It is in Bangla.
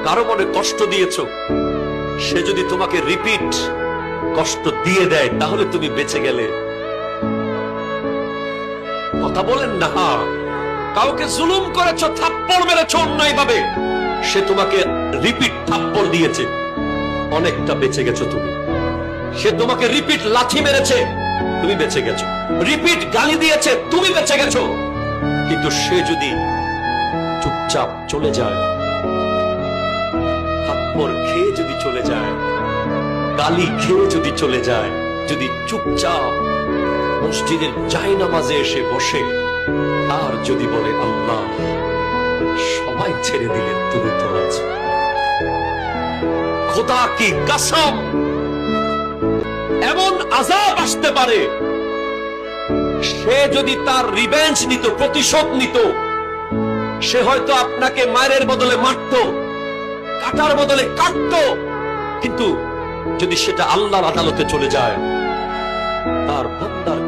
কারো মনে কষ্ট দিয়েছো, সে যদি তোমাকে রিপিট কষ্ট দিয়ে দেয় তাহলে তুমি বেঁচে গেলে। কথা বলেন না। কাউকে জুলুম করেছো, থাপ্পড় মেরেছো অন্যায় ভাবে, সে তোমাকে রিপিট থাপ্পড় দিয়েছে, অনেকটা বেঁচে গেছো তুমি। সে তোমাকে রিপিট লাথি মেরেছে, তুমি বেঁচে গেছো। রিপিট গালি দিয়েছে, তুমি বেঁচে গেছো। কিন্তু সে যদি চুপচাপ চলে যায়, থাপ্পড় খেয়ে যদি চলে যায়, গালি খেয়ে যদি চলে যায়, যদি চুপচাপ মসজিদের জায়নামাজে এসে বসে আর যদি বলে আল্লাহ সবাই ছেড়ে দিলেন, তুমি তো আছো, খোদা কি কসম, এমন আযাব আসতে পারে, সে যদি তার রিভেঞ্জ নিত, প্রতিশোধ নিত, সে হয়তো আপনাকে মায়ের বদলে মারতো, কাটার বদলে কাটতো। কিন্তু যদি সেটা আল্লাহর আদালতে চলে যায়, তার বান্দার